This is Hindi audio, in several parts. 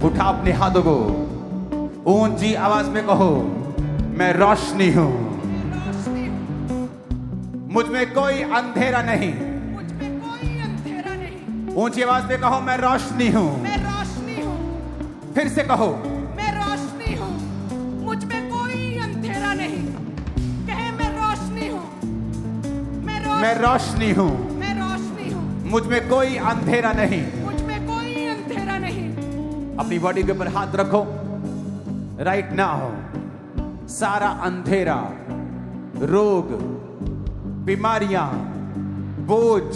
उठा अपने हाथों को, ऊंची आवाज में कहो, मैं रोशनी हूं, मुझ में कोई अंधेरा नहीं। ऊंची आवाज में कहो, मैं रोशनी हूं। फिर से कहो, मैं रोशनी हूं, मुझ में कोई अंधेरा नहीं। कहे, मैं रोशनी हूं, मैं रोशनी हूं, मुझ में कोई अंधेरा नहीं। अपनी बॉडी के ऊपर हाथ रखो। राइट नाउ सारा अंधेरा, रोग, बीमारियां, बोझ,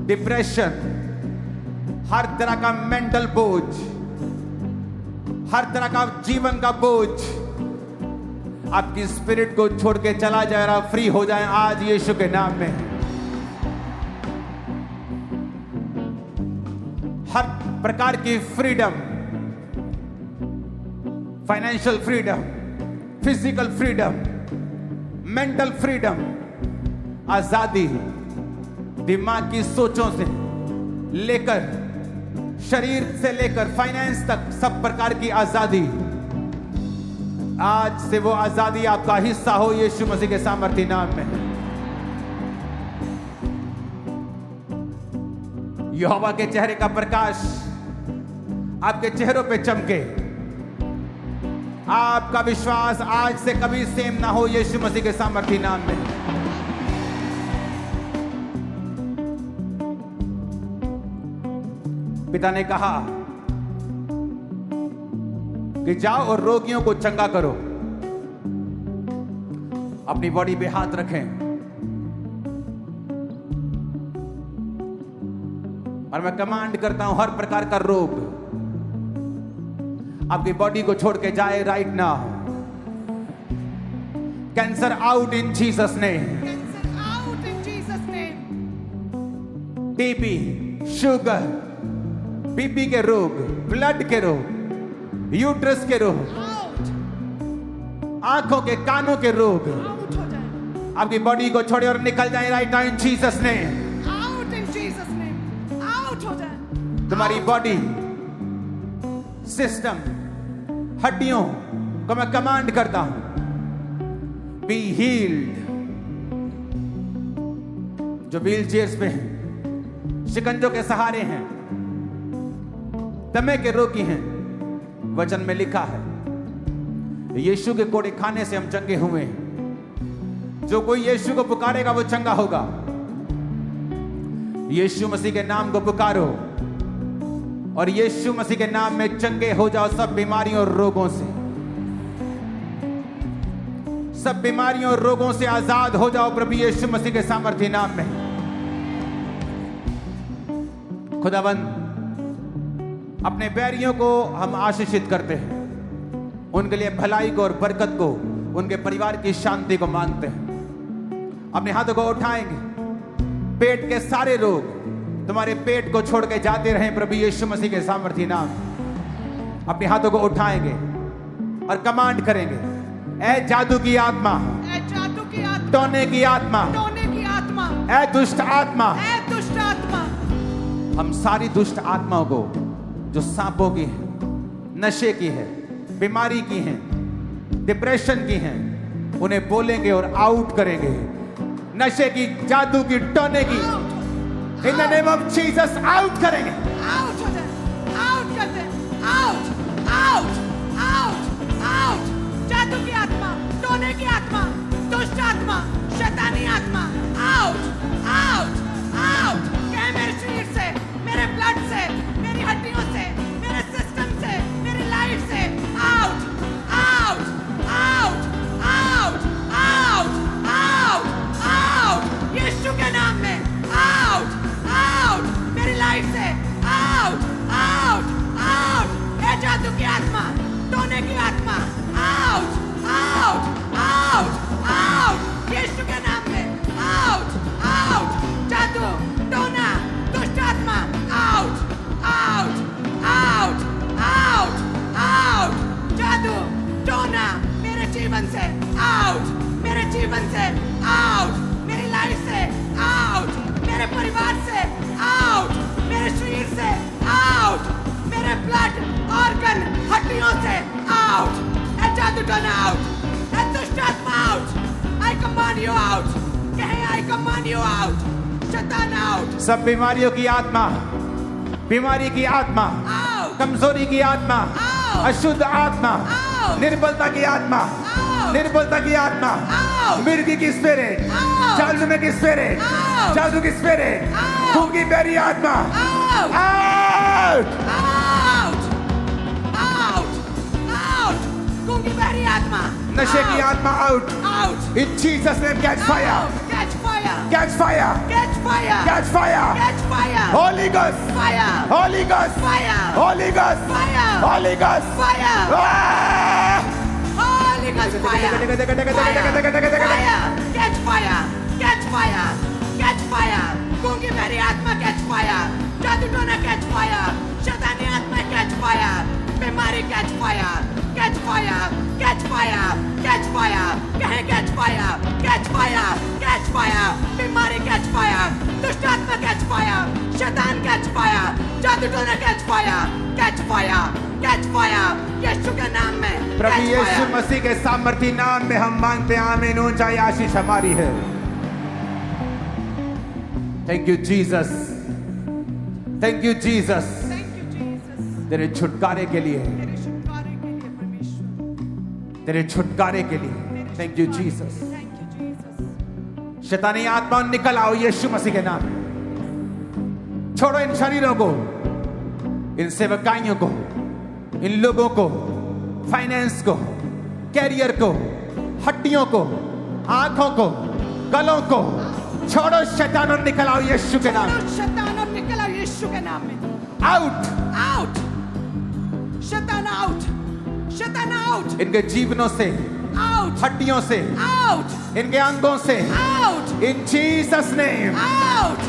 डिप्रेशन, हर तरह का मेंटल बोझ, हर तरह का जीवन का बोझ आपकी स्पिरिट को छोड़ के चला जाए और आप फ्री हो जाए आज यीशु के नाम में। हर प्रकार की freedom, financial freedom, physical freedom, mental freedom, आजादी, दिमाग की सोचों से लेकर शरीर से लेकर फाइनेंस तक सब प्रकार की आजादी, आज से वो आजादी आपका हिस्सा हो यीशु मसीह के सामर्थी नाम में। यहोवा के चेहरे का प्रकाश आपके चेहरों पे चमके। आपका विश्वास आज से कभी सेम ना हो यीशु मसीह के सामर्थी नाम में। पिता ने कहा कि जाओ और रोगियों को चंगा करो। अपनी बॉडी पे हाथ रखें और मैं कमांड करता हूं, हर प्रकार का रोग आपकी बॉडी को छोड़ के जाए right now. Cancer out in Jesus name. TB, sugar, BP के रोग, ब्लड के रोग, यूट्रस के रोग, आंखों के कानों के रोग आपकी बॉडी को छोड़े और निकल जाए right now in Jesus name. तुम्हारी बॉडी, सिस्टम, हड्डियों को मैं कमांड करता हूं, बी हील्ड। जो व्हील चेयर्स पे हैं, शिकंजों के सहारे हैं, दमे के रोगी हैं, वचन में लिखा है यीशु के कोड़े खाने से हम चंगे हुए हैं। जो कोई यीशु को पुकारेगा वो चंगा होगा। यीशु मसीह के नाम को पुकारो और यीशु मसीह के नाम में चंगे हो जाओ सब बीमारियों और रोगों से। सब बीमारियों और रोगों से आजाद हो जाओ प्रभु यीशु मसीह के सामर्थ्य नाम में। खुदावंद, अपने बैरियों को हम आशीषित करते हैं, उनके लिए भलाई को और बरकत को, उनके परिवार की शांति को मांगते हैं। अपने हाथों को उठाएंगे, पेट के सारे रोग तुम्हारे पेट को छोड़ के जाते रहें प्रभु यीशु मसीह के सामर्थ्य नाम। अपने हाथों को उठाएंगे और कमांड करेंगे, ऐ जादू की आत्मा, टोने की आत्मा, ऐ दुष्ट आत्मा, हम सारी दुष्ट आत्माओं को जो सांपों की है, नशे की है, बीमारी की है, डिप्रेशन की है, उन्हें बोलेंगे और आउट करेंगे। नशे की, जादू की, टोने की, in the name of Jesus out करेंगे। आउट हो जाए, आउट कर दे, आउट, आउट, आउट, आउट। जादू की आत्मा, टोने की आत्मा, दुष्ट आत्मा, शैतानी आत्मा, आउट, आउट, आउट। क्या मेरे शरीर से, मेरे ब्लड से, मेरी हड्डियों से, मेरे सिस्टम से, मेरी लाइफ से, out, out, out, out, out, out, out. यीशु के नाम में आउट, आउट, मेरी लाइफ से आउट, आउट, आउट। ए जादू की आत्मा, टोने की आत्मा, आउट, आउट, आउट, आउट। यीशु के नाम में आउट, आउट। जादू, टोना, दुष्ट आत्मा, out, out, out, out, out. जादू, टोना, मेरे जीवन से आउट, मेरे जीवन से आउट, मेरी लाइफ से आउट, मेरे परिवार से आउट, मेरे शरीर से आउट, मेरे ब्लड ऑर्गन हड्डियों से आउट, ए जादू टोना आउट, ए दुष्ट आत्मा out, I command you out, कहे आई कमांड यू आउट, शैतान आउट, सब बीमारियों की आत्मा, बीमारी की आत्मा, आउट, कमजोरी की आत्मा, Out. अशुद्ध आत्मा, Out. निर्बलता की आत्मा, Out. निर्बलता की आत्मा, Out. मिर्गी की स्पिरिट, Out. जादू में की स्पिरिट, Out. जादू की स्पिरिट, Out. खून की बैरी आत्मा, out, out, out, out, out, गूंगी बहरी आत्मा, नशे की आत्मा out, out, in Jesus name catch fire, catch fire, catch fire, catch fire, catch fire, catch fire, holy ghost, fire, holy ghost, fire, holy ghost, fire, holy ghost, fire, ah! Holy ghost fire, catch fire, catch fire, catch fire, गूंगी बहरी आत्मा कैच फायर, जादू टोना कैच फायर, शैतानी आत्मा कैच फायर, बीमारी catch fire, catch fire, catch fire, catch fire, कहे catch fire, catch fire, catch fire, बीमारी कैच फायर, दुष्ट आत्मा कैच फायर, शैतान कैच फायर, जादू टोना catch fire, catch fire, catch fire, यीशु के नाम में प्रभु catch यीशु fire। मसीह के सामर्थी नाम में हम मांगते हैं, आमीन। ऊंचाई आशीष हमारी है। Thank you Jesus, thank you Jesus, Thank you, Jesus। तेरे छुटकारे के लिए, तेरे छुटकारे के लिए परमेश्वर, तेरे छुटकारे के लिए thank you Jesus. Thank you, Jesus। शैतानी आत्मा निकल आओ यीशु मसीह के नाम में। छोड़ो इन शरीरों को, इन सेवकाइयों को, इन लोगों को, फाइनेंस को, कैरियर को, हड्डियों को, आंखों को, गलों को छोड़ो। शैतान और निकल आओ यीशु के नाम में। छोड़ो शैतान और निकल आओ यीशु के नाम में। आउट, आउट, शैतान आउट, शैतान आउट, इनके जीवनों से, आउट, हड्डियों से, आउट, इनके अंगों से, out, in Jesus name. Out,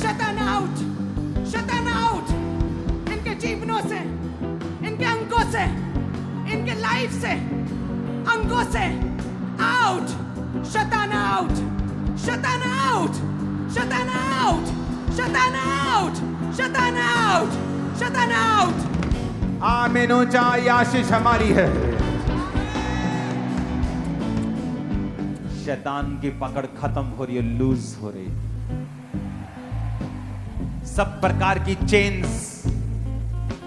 शैतान आउट, शैतान आउट, इनके जीवनों से, इनके अंगों से, इनके लाइफ से, अंगों से, आउट, शैतान आउट, शैतान आउट, शैतान आउट, शैतान आउट, शैतान आउट, शैतान आउट। आमीन। ऊंचाई आशीष हमारी है। शैतान की पकड़ खत्म हो रही है, लूज हो रही है। सब प्रकार की चेन्स,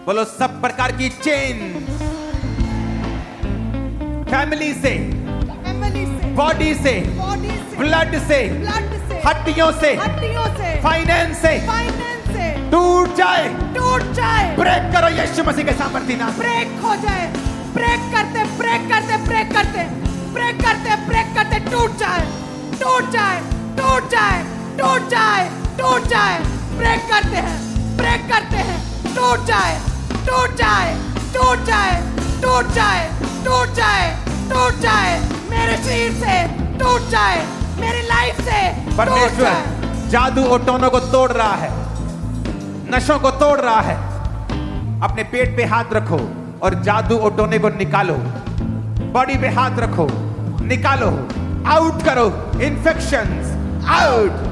बोलो सब प्रकार की चेन्स, फैमिली से, फैमिली से, बॉडी से, बॉडी से, ब्लड से, ब्लड से, हड्डियों से, हड्डियों से, फाइनेंस से फाइनेंस से टूट जाए। टूट जाए। ब्रेक करो यीशु मसीह के सामर्थी नाम। ब्रेक हो जाए। ब्रेक करते, ब्रेक करते, ब्रेक करते, ब्रेक करते, ब्रेक करते, टूट जाए, टूट जाए, टूट जाए, टूट जाए, टूट जाए। ब्रेक करते हैं, ब्रेक करते हैं, टूट जाए, टूट जाए, टूट जाए, टूट जाए, टूट जाए, टूट जाए। मेरे शरीर से टूट जाए, मेरी लाइफ से टूट परमेश्वर जाए। जादू ओटोनों को तोड़ रहा है, नशों को तोड़ रहा है। अपने पेट पे हाथ रखो और जादू ओटोने को निकालो। बॉडी पे हाथ रखो, निकालो, आउट करो। इन्फेक्शंस आउट,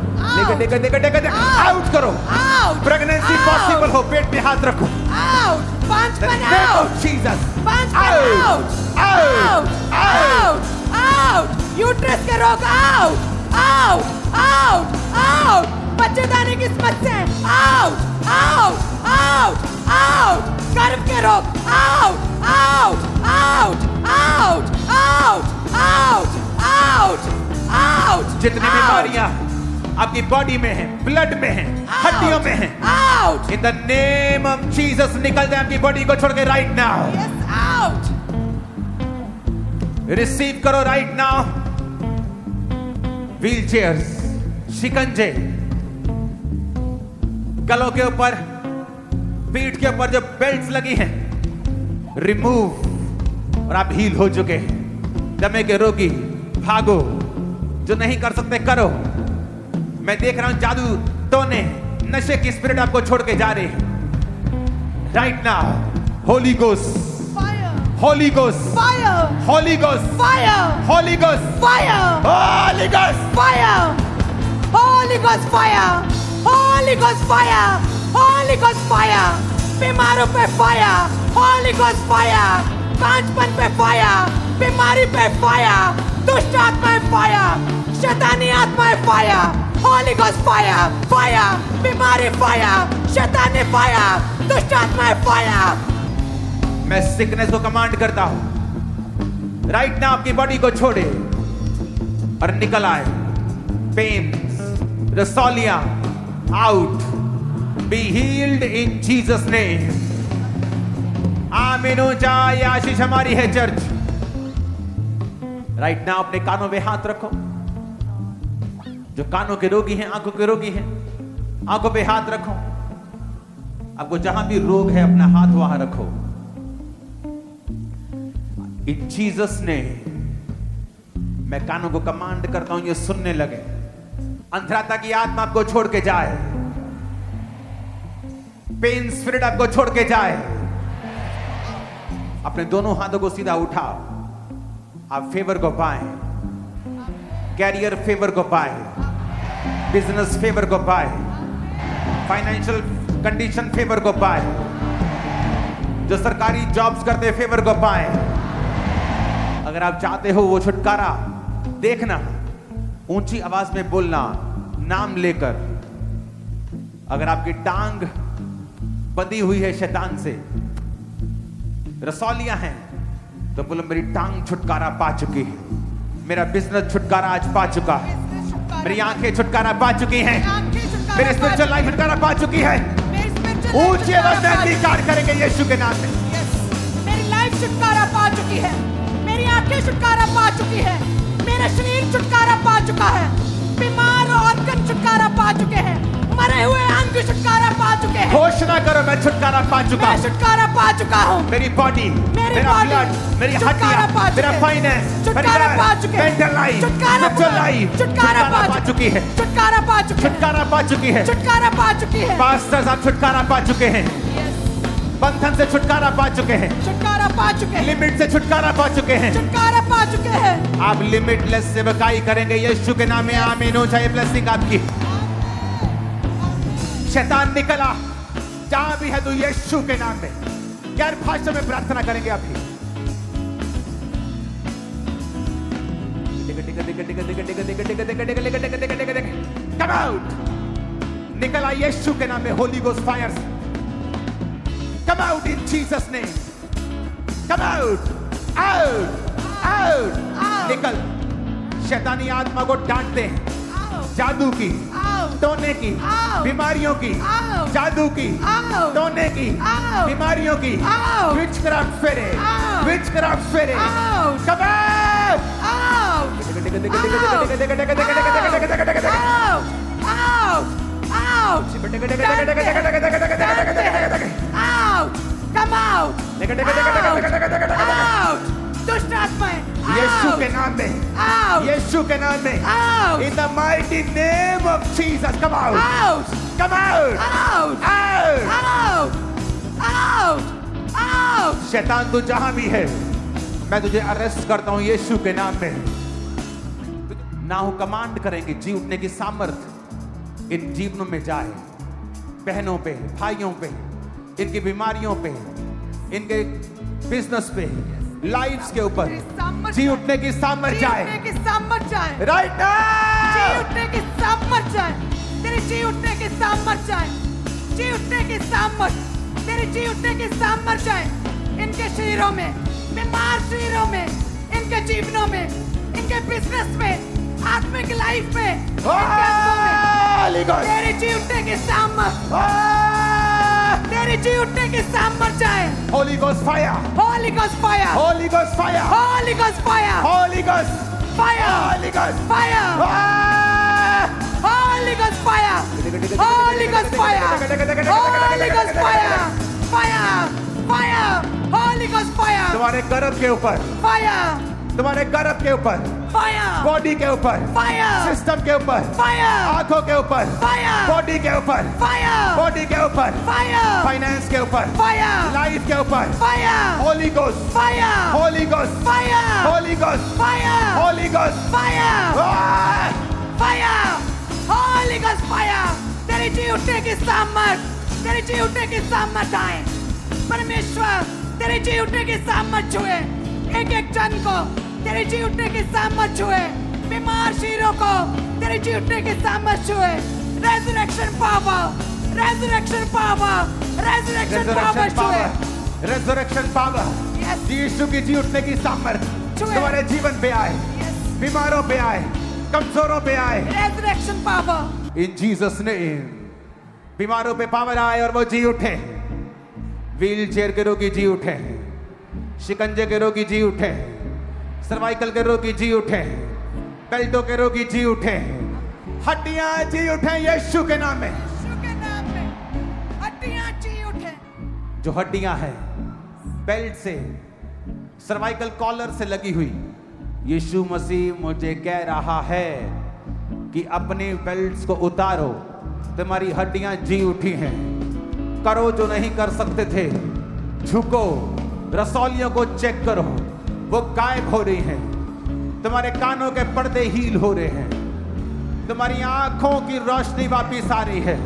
आउट करो। आउट, प्रेगनेंसी आउट, पॉसिबल हो, पेट पे हाथ रखो। आउट, बांझपन The name out, of Jesus. बांझपन Out, out, out, out, out, uterus के रोग आउट, आउट, आउट, आउट, बच्चेदानी की समस्या आउट, आउट, आउट, आउट, गर्भ के रोग out, out, out, out, out, out, out, out. जितनी बीमारियां आपकी बॉडी में है, ब्लड में है, हड्डियों में है, out, in the name of Jesus निकल जाए आपकी बॉडी को छोड़ के right now. Yes, out, receive करो राइट नाउ। व्हील चेयर्स, शिकंजे, गलों के ऊपर, पीठ के ऊपर जो बेल्ट्स लगी हैं, रिमूव, और आप हील हो चुके हैं। दमे के रोगी भागो, जो नहीं कर सकते करो। मैं देख रहा हूं जादू टोने, नशे की स्पिरिट आपको छोड़ के जा रही है right now. Holi ghost, fire, Holi ghost, fire, Holi ghost, fire, Holi ghost, fire, Holi ghost. fire, Holy Ghost fire, Holy Ghost fire, Holy Ghost fire, बीमारों पे फायर, होली गोस्ट फायर, कांचपन पे फायर, बीमारी पे फायर, दुष्ट आत्माएं फायर, शैतानी आत्माएं fire, Holi ghost fire, fire, बीमारी फायर, शैतानी फायर, दुष्ट आत्माएं फायर। मैं सिकनेस को कमांड करता हूं, राइट ना आपकी बॉडी को छोड़े और निकल आए। पेन, रसौलिया out, be healed in Jesus name. आमीन हो जाए, आशीष हमारी है चर्च। राइट ना अपने कानों में हाथ रखो। जो कानों के रोगी हैं, आंखों के रोगी हैं, आंखों पे हाथ रखो। आपको जहां भी रोग है अपना हाथ वहां रखो। इन जीसस ने मैं कानों को कमांड करता हूं, ये सुनने लगे। अंधराता की आत्मा आपको छोड़ के जाए, पेन स्पिरिट आपको छोड़ के जाए। अपने दोनों हाथों को सीधा उठाओ। आप फेवर को पाए, कैरियर फेवर को पाए, बिजनेस फेवर को पाए, फाइनेंशियल कंडीशन फेवर को पाए, जो सरकारी जॉब्स करते फेवर को पाए। अगर आप चाहते हो वो छुटकारा, देखना, ऊंची आवाज में बोलना, नाम लेकर। अगर आपकी टांग बंधी हुई है शैतान से, रसौलियां हैं, तो बोलो मेरी टांग छुटकारा पा चुकी है, मेरा बिजनेस छुटकारा आज पा चुका है, मेरी आंखें छुटकारा पा चुकी हैं, मेरी स्पिरिचुअल लाइफ छुटकारा पा चुकी है। ऊंची आवाज में अधिकार करेंगे यीशु के नाम में। मेरी लाइफ छुटकारा पा चुकी है, मेरी आंखें छुटकारा पा चुकी है, मेरा शरीर छुटकारा पा चुका है, बीमार ऑर्गन छुटकारा पा चुके हैं, मरे हुए अंग छुटकारा पा चुके हैं। घोषणा करो मैं छुटकारा पा चुका हूं। मैं छुटकारा पा चुका हूं। मेरी बॉडी, मेरा ब्लड, मेरी हड्डियां, मेरा फाइनेंस, छुटकारा पा चुके हैं। मेंटल लाइफ, छुटकारा पा चुकी है, छुटकारा पा चुके हैं, छुटकारा पा चुकी है, छुटकारा पा चुकी है। पास्टर साहब छुटकारा पा चुके हैं, बंधन से छुटकारा पा चुके हैं, छुटकारा पा चुके हैं, लिमिट से छुटकारा पा चुके हैं, छुटकारा पा चुके हैं। आप लिमिटलेस सेवकाई करेंगे यीशु के नाम में। आमीन हो जाए। ब्लेसिंग आपकी। शैतान निकला जहां भी है तो यीशु के नाम में गैर भाषा में प्रार्थना करेंगे अभी। कम आउट, निकला यीशु के नाम में। Holi ghost fire, come out in Jesus name. Come out, out, out, निकल। शैतानी आत्मा को डांटते हैं, जादू की, टोने की, बीमारियों की, जादू की, टोने की, बीमारियों की, विचक्राफ्ट फेरे, विचक्राफ्ट फेरे। कम दुष्ट आत्माएं यीशु के नाम में, यीशु के नाम में, in the mighty name of Jesus, come out, come out, out. शैतान तू जहां भी है, मैं तुझे अरेस्ट करता हूं यीशु के नाम में। ना हो कमांड करेंगे, जी उठने की सामर्थ इन जीवनों में जाए, बहनों पे, भाइयों पे, इनकी बीमारियों पे, इनके बिजनेस पे, लाइफ्स के ऊपर जी उठने की सामर्थ जाए, राइट नाउ। जी उठने की सामर्थ जाए, तेरी जी उठने की सामर्थ जाए, जी उठने की सामर्थ, तेरी जी उठने की सामर्थ जाए इनके शरीरों में, बीमार शरीरों में, इनके जीवनों में, इनके बिजनेस में, आत्मिक लाइफ में, तेरी जी उठने की सामर्थ, तेरी जी उठने की सामर्थ जाए। Holy Ghost fire, Holy Ghost fire, Holy Ghost fire, Holy Ghost fire, Holy Ghost fire, Holy Ghost fire, Holy Ghost fire, Holy Ghost fire, Holy Ghost fire, fire, fire, Holy Ghost fire, तुम्हारे गर्भ के ऊपर, fire, तुम्हारे गर्भ के ऊपर, fire, बॉडी के ऊपर, fire, सिस्टम के ऊपर, fire, आंखों के ऊपर, fire, बॉडी के ऊपर, fire, बॉडी के ऊपर, fire, फाइनेंस के ऊपर, fire, लाइफ के ऊपर, fire, Holy Ghost, fire, Holy Ghost, fire, Holy Ghost, fire, Holy Ghost, fire, ah! fire, Holy Ghost fire, तेरी जी उठने की सामर्थ, तेरी जी उठने की सामर्थ आए। परमेश्वर तेरी जी उठने की सामर्थ छुए एक एक जन को, तेरी जी उठने की सामर्थ छुए बीमार शरीरों को, तेरी जी उठने की सामर्थ छुए। Resurrection power, resurrection power, resurrection power छुए। Resurrection power, Yes. यीशु की जी उठने की सामर्थ छुए। तुम्हारे जीवन पे आए, Yes. बीमारों पे आए, कमजोरों पे आए। Resurrection power. In Jesus name बीमारों पे पावर आए और वो जी उठे। व्हील चेयर के रोगी जी उठे, शिकंजे के रोगी जी उठे, सर्वाइकल के रोगी जी उठे, बेल्टों के रोगी जी उठे, हड्डियां जी उठे यीशु के नाम में। यीशु के नाम में हड्डियां जी उठे। जो हड्डियां हैं बेल्ट से, सर्वाइकल कॉलर से लगी हुई, यीशु मसीह मुझे कह रहा है कि अपने बेल्ट्स को उतारो। तुम्हारी हड्डियां जी उठी हैं। करो जो नहीं कर सकते थे, झुको, रसौलियों को चेक करो, वो गायब हो रही हैं। तुम्हारे कानों के पर्दे हील हो रहे हैं। तुम्हारी आंखों की रोशनी वापिस आ रही है।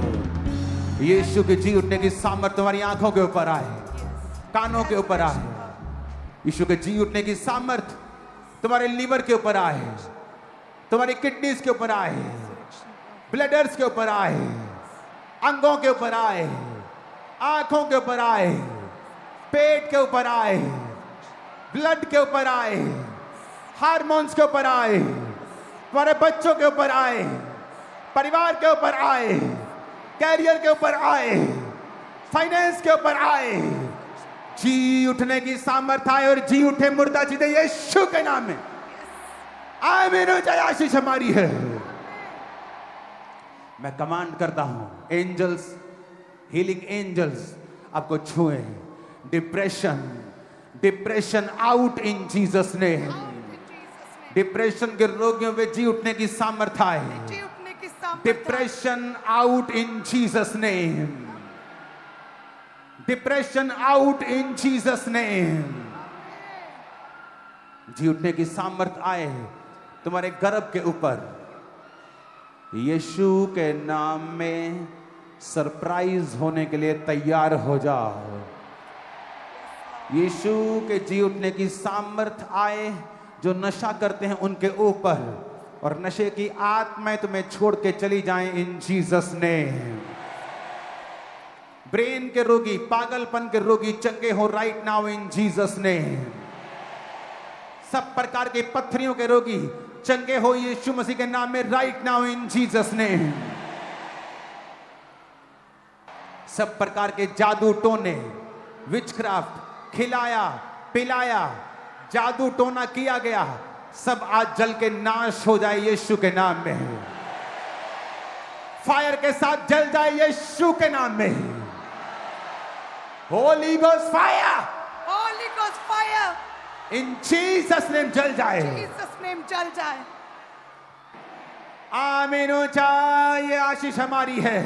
यीशु की जी उठने की सामर्थ तुम्हारी आंखों के ऊपर आए, कानों के ऊपर आए। यीशु के जी उठने की सामर्थ तुम्हारे लीवर के ऊपर आए, तुम्हारी किडनीज के ऊपर आए, ब्लडर्स के ऊपर आए, अंगों के ऊपर आए, आंखों के ऊपर आए, पेट के ऊपर आए, ब्लड के ऊपर आए, हार्मोन्स के ऊपर आए, तुम्हारे बच्चों के ऊपर आए, परिवार के ऊपर आए, कैरियर के ऊपर आए, फाइनेंस के ऊपर आए। जी उठने की सामर्थ आए और जी उठे मुर्दा जीते यीशु के नाम में। आमीन। चाहे आशीष हमारी है। मैं कमांड करता हूं, एंजल्स, हीलिंग एंजल्स आपको छुए। Depression, depression out in Jesus name. Depression के रोगियों में जी उठने की सामर्थ आए। जी उठने की सामर्थ। Depression out in Jesus name. Depression out in Jesus name. जी उठने की सामर्थ आए तुम्हारे गर्भ के ऊपर। यीशु के नाम में सरप्राइज होने के लिए तैयार हो जाओ। यीशु के जी उठने की सामर्थ आए जो नशा करते हैं उनके ऊपर, और नशे की आत्माएं तुम्हें छोड़ के चली जाएं इन जीसस नेम। ब्रेन के रोगी, पागलपन के रोगी चंगे हो right now in Jesus name. सब प्रकार के पत्थरियों के रोगी चंगे हो यीशु मसीह के नाम में right now in Jesus name. सब प्रकार के जादू टोने, विचक्राफ्ट, खिलाया पिलाया, जादू टोना किया गया, सब आज जल के नाश हो जाए यीशु के नाम में। फायर के साथ जल जाए यीशु के नाम में। Holi ghost fire, Holi ghost fire in Jesus name जल जाए। जीसस नेम जल जाए। आमीन। चाहे आशीष हमारी है।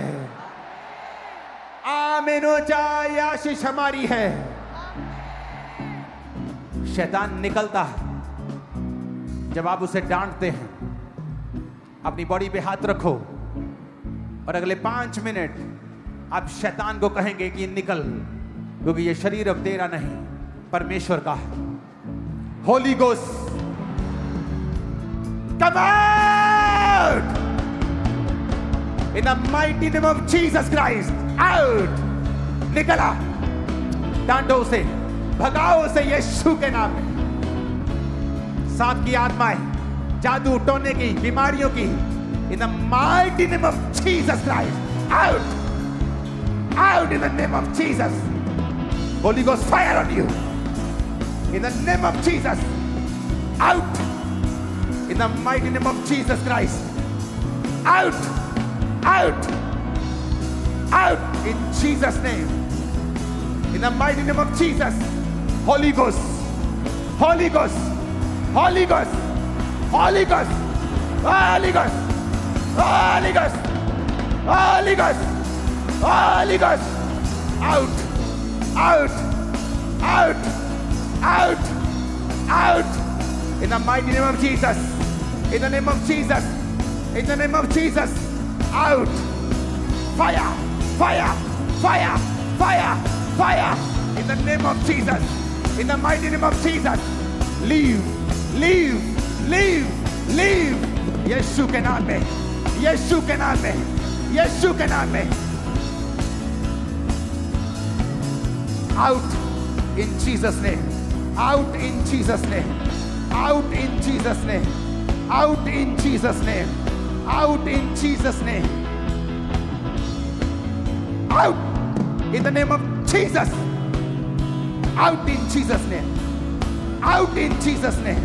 आमीन। चाहे आशीष हमारी है। शैतान निकलता है जब आप उसे डांटते हैं। अपनी बॉडी पे हाथ रखो और अगले 5 मिनट आप शैतान को कहेंगे कि निकल, क्योंकि ये शरीर अब तेरा नहीं, परमेश्वर का है। Holi ghost come out in the mighty name of Jesus Christ. Out, निकला। डांटो उसे, भगाओ उसे यीशु के नाम में। सांप की आत्माएं, जादू टोने की, बीमारियों की, in the mighty name of Jesus Christ, out, out in the name of Jesus. Holi ghost fire on you in the name of Jesus, out in the mighty name of Jesus Christ, out, out, out in Jesus name, in the mighty name of Jesus. Holy Ghost, Holy Ghost, Holy Ghost, Holy Ghost, Holy Ghost, Holy Ghost, Holy Ghost, Holy Ghost, out, out, out, out, out, in the mighty name of Jesus, in the name of Jesus, in the name of Jesus, out, fire, fire, fire, fire, fire. In the name of Jesus, in the mighty name of Jesus, leave, leave, leave, leave. यीशु के नाम में, यीशु के नाम में, यीशु के नाम में. Out in Jesus' name. Out in Jesus' name. Out in Jesus' name. Out in Jesus' name. Out in Jesus' name. Out in the name of Jesus. Out in Jesus' name. Out in Jesus' name.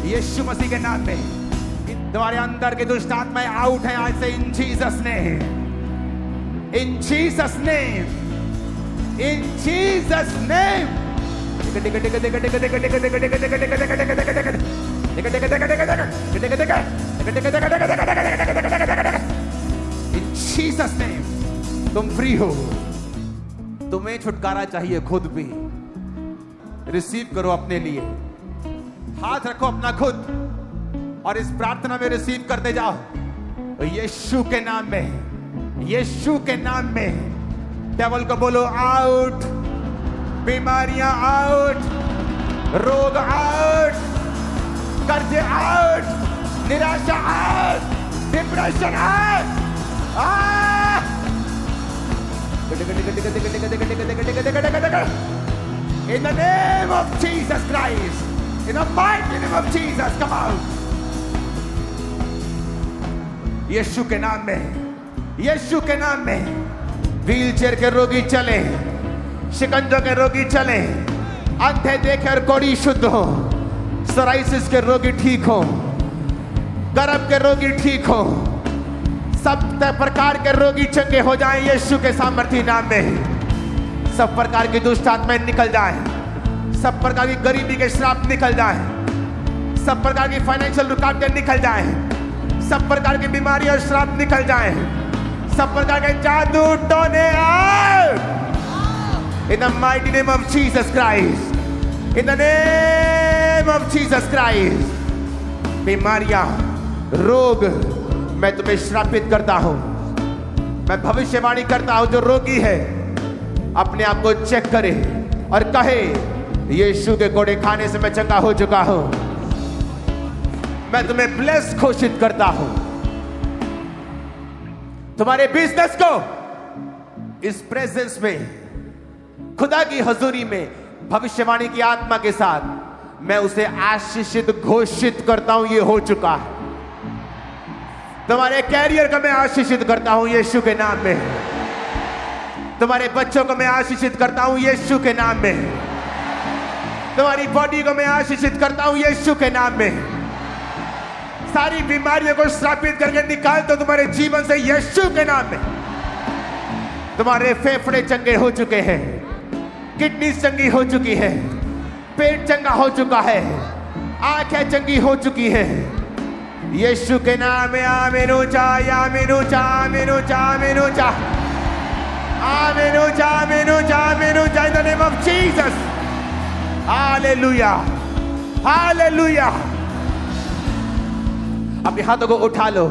यीशु मसीह के नाम में तुम्हारे अंदर के दुष्ट आत्माएं आउट हैं आज से. In Jesus' name. In Jesus' name. In Jesus' name. In Jesus' name. तुम फ्री हो. तुम्हें छुटकारा चाहिए खुद भी. रिसीव करो अपने लिए. हाथ रखो अपना खुद और इस प्रार्थना में रिसीव करते जाओ. यीशु के नाम में, यीशु के नाम में. डेविल को बोलो आउट. बीमारियां आउट. रोग आउट. कर्जे आउट. निराशा out. Depression out. In the name of Jesus Christ, in the mighty name of Jesus, come out. यीशु के नाम में, यीशु के नाम में. व्हील चेयर के रोगी चले, शिकंजों के रोगी चले, अंधे देखे और कोढ़ी शुद्ध हो, सोराइसिस के रोगी ठीक हो, गर्भ के रोगी ठीक हो, सब प्रकार के रोगी चंगे हो जाएं यीशु के सामर्थी नाम में. सब प्रकार की दुष्ट आत्माएं निकल जाएं, सब प्रकार की गरीबी के श्राप निकल जाएं, सब प्रकार की फाइनेंशियल रुकावटें निकल जाएं, सब प्रकार की बीमारी और श्राप निकल जाएं, सब प्रकार के जादू टोने out. In the mighty name of Jesus Christ. In the name of Jesus Christ. बीमारियां, रोग, मैं तुम्हें श्रापित करता हूं. मैं भविष्यवाणी करता हूं, जो रोगी है अपने आप को चेक करे और कहे यीशु के कोड़े खाने से मैं चंगा हो चुका हूं. मैं तुम्हें ब्लेस घोषित करता हूं. तुम्हारे बिजनेस को इस प्रेजेंस में, खुदा की हजूरी में, भविष्यवाणी की आत्मा के साथ मैं उसे आशीषित घोषित करता हूं. ये हो चुका है. तुम्हारे कैरियर को मैं आशीषित करता हूं यीशु के नाम में. तुम्हारे बच्चों को मैं आशीषित करता हूं यीशु के नाम में. तुम्हारी बॉडी को मैं आशीषित करता हूं यीशु के नाम में. सारी बीमारियों को श्रापित करके निकाल दो तुम्हारे जीवन से यीशु के नाम में. तुम्हारे फेफड़े चंगे हो चुके हैं, किडनी चंगी हो चुकी है, पेट चंगा हो चुका है, आंखें चंगी हो चुकी है यीशु के नाम में. आमीन ऊंचा, आमीन ऊंचा, आमीन ऊंचा, आमीन ऊंचा, आमीन ऊंचा, आमीन ऊंचा, आमीन ऊंचा. In the name of Jesus. Hallelujah, hallelujah. अपने हाथों को उठा लो.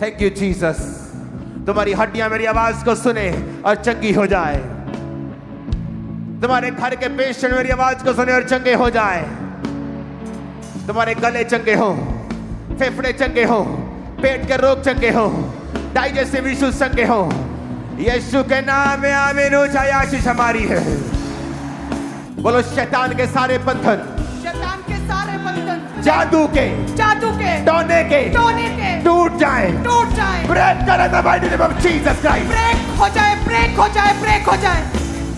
Thank you Jesus. तुम्हारी हड्डियां मेरी आवाज को सुने और चंगी हो जाए. तुम्हारे घर के पेशेंट मेरी आवाज को सुने और चंगे हो जाए. तुम्हारे गले चंगे हो, फेफड़े चंगे हो, पेट के रोग चंगे हो, डाइजेस्टिव इश्यूज चंगे हो यीशु के नाम में. आमीन ऊंचा. आशीष हमारी है. बोलो शैतान के सारे बंधन, शैतान के सारे बंधन, जादू के, टोने के टूट जाए, टूट जाए. ब्रेक कर the mighty name of Jesus Christ. Break हो जाए, ब्रेक हो जाए, ब्रेक हो जाए.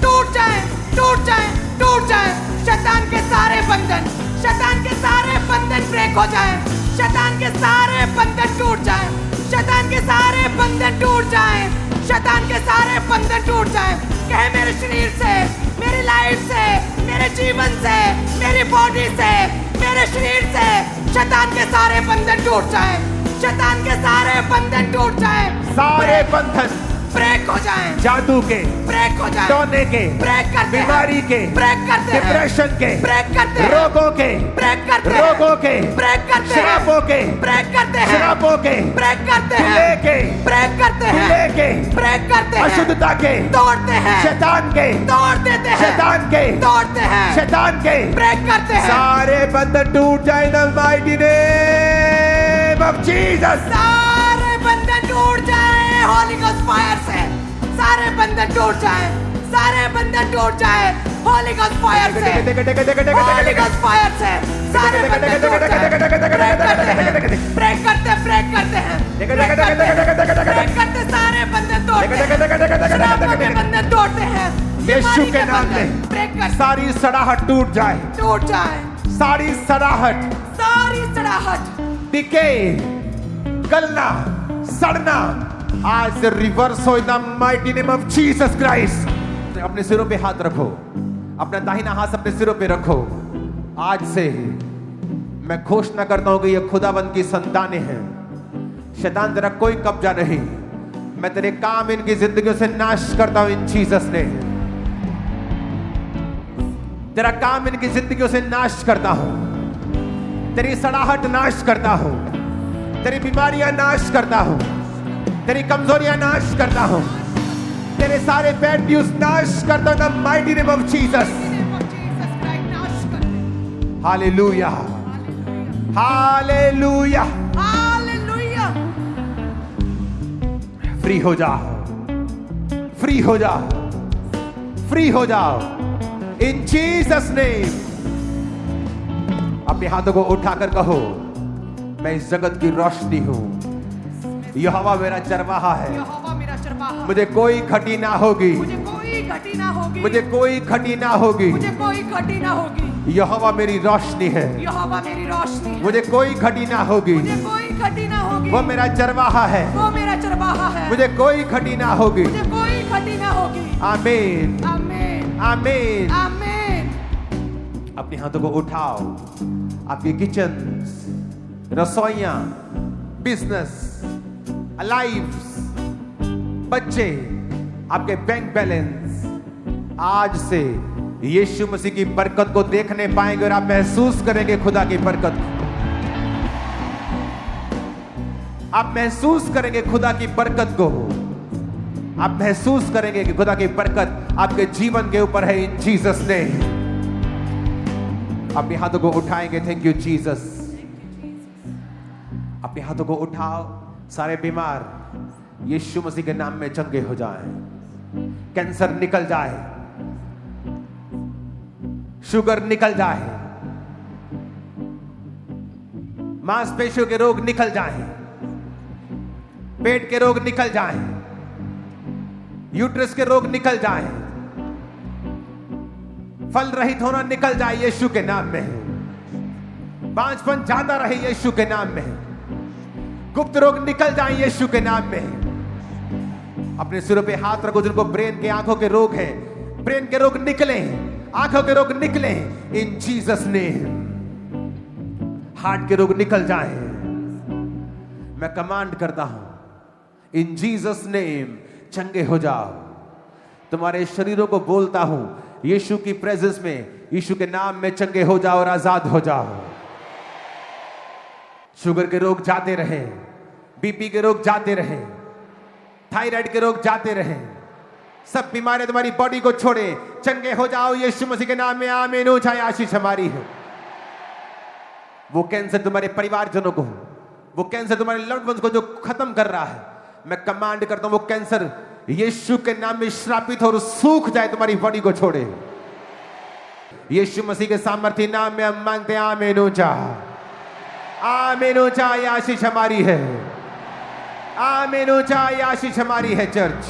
टूट जाए, टूट जाए, टूट जाए. शैतान के सारे बंधन, शैतान के सारे बंधन ब्रेक हो जाए. शैतान के सारे बंधन टूट जाए. शैतान के सारे बंधन टूट जाए. शैतान के सारे बंधन टूट जाए. कहे मेरे शरीर से, मेरी लाइफ से, मेरे जीवन से, मेरी बॉडी से, मेरे शरीर से शैतान के सारे बंधन टूट जाए. शैतान के सारे बंधन टूट जाए. सारे बंधन ब्रेक हो जाए, जादू के, ब्रेक हो जाए, टोने के, ब्रेक करते हैं, बीमारी के, ब्रेक करते हैं, डिप्रेशन के, ब्रेक करते हैं, रोगों के, ब्रेक करते हैं, रोगों के, ब्रेक करते हैं, शराबों के, ब्रेक करते हैं, शराबों के, ब्रेक करते हैं, दूल्हे के, ब्रेक करते हैं, दूल्हे के, ब्रेक करते हैं, अशुद्धता के, तोड़ते हैं, शैतान के, तोड़ देते हैं, शैतान के, तोड़ते हैं, शैतान के, ब्रेक करते हैं, सारे बंधन टूट जाए in the mighty name of Jesus. सारे बंधन टूट जाए होली गोस्ट फायर से, सारे बंधन टूट जाए, सारे बंधन टूट जाए होली गोस्ट फायर से, होली गोस्ट फायर से, सारे बंधन टूट जाए, ब्रेक करते हैं, ब्रेक करते हैं, ब्रेक करते, सारे बंधन तोड़ते हैं, शराबों के बंधन तोड़ते हैं, यीशु के नाम में ब्रेक कर, सारी सड़ाहट टूट जाए, टूट जाए, सारी सड़ाहट, सारी सड़ाहट, डिके, गलना, सड़ना आज से रिवर्स हो in the mighty name of Jesus Christ. अपने सिरों पे हाथ रखो, अपना दाहिना हाथ अपने सिरों पे रखो। आज से मैं घोषणा करता हूं कि ये खुदाबंद की संतानें हैं। शैतान तेरा कोई कब्जा नहीं, मैं तेरे काम इनकी जिंदगियों से नाश करता हूं इन जीसस ने। तेरा काम इनकी जिंदगियों से नाश करता हूं, तेरी सड़ाहट नाश करता हूं, तेरी बीमारियां नाश करता हूं, तेरी कमजोरियां नाश करता हूं, तेरे सारे बैड न्यूज नाश करता हूं the mighty name of Jesus. Hallelujah, hallelujah, hallelujah. Free हो जाओ, फ्री हो जाओ, फ्री हो जाओ इन जीसस नेम। अपने हाथों को उठाकर कहो, मैं इस जगत की रोशनी हूं, यहोवा मेरा चरवाहा है, यहोवा मेरा चरवाहा, मुझे कोई घटी ना होगी, मुझे कोई घटी ना होगी, मुझे कोई घटी ना होगी। मुझे कोई घटी ना होगी, यहोवा मेरी रोशनी है, यहोवा मेरी रोशनी है, मुझे कोई घटी ना होगी। मुझे कोई घटी ना होगी, वो मेरा चरवाहा है, वो मेरा चरवाहा है, मुझे कोई घटी ना होगी। मुझे कोई घटी ना होगी। आमीन, आमीन, आमीन। आमीन। अपने हाथों को उठाओ, आपके किचन, रसोइयां, बिजनेस, लाइव्स, बच्चे, आपके बैंक बैलेंस आज से यीशु मसीह की बरकत को देखने पाएंगे और आप महसूस करेंगे खुदा की बरकत को। आप महसूस करेंगे खुदा की बरकत को, आप महसूस करेंगे कि खुदा की बरकत आपके जीवन के ऊपर है इन जीसस ने। अपने हाथों को उठाएंगे, थैंक यू जीसस। अपने हाथों को उठाओ, सारे बीमार यीशु मसीह के नाम में चंगे हो जाएं, कैंसर निकल जाए, शुगर निकल जाए, मांसपेशियों के रोग निकल जाएं, पेट के रोग निकल जाएं, यूट्रस के रोग निकल जाएं, फल रहित होना निकल जाए यीशु के नाम में, बांझपन जाता रहे यीशु के नाम में, गुप्त रोग निकल जाए यीशु के नाम में। अपने सिरों पे हाथ रखो, जिनको ब्रेन के, आंखों के रोग हैं, ब्रेन के रोग निकले, आंखों के रोग निकले इन जीसस ने। हार्ट के रोग निकल जाए, मैं कमांड करता हूं इन जीसस नेम, चंगे हो जाओ। तुम्हारे शरीरों को बोलता हूं यीशु की प्रेजेंस में, यीशु के नाम में चंगे हो जाओ और आजाद हो जाओ। शुगर के रोग जाते रहे, बीपी के रोग जाते रहे, थायराइड के रोग जाते रहे, सब बीमारियां तुम्हारी बॉडी को छोड़े, चंगे हो जाओ यीशु मसीह के नाम में। आमीन। हो जाए, आशीष हमारी है। वो कैंसर तुम्हारे परिवारजनों को, वो कैंसर तुम्हारे लव्ड वंस को जो खत्म कर रहा है, मैं कमांड करता हूं वो कैंसर यीशु के नाम में श्रापित और सूख जाए, तुम्हारी बॉडी को छोड़े। यीशु मसीह के सामर्थ्य नाम में हम मांगते हैं। आमीन। हो जाए, आमीन। हो जाए, आशीष हमारी है। आमीन। हो जाए, आशीष हमारी है चर्च।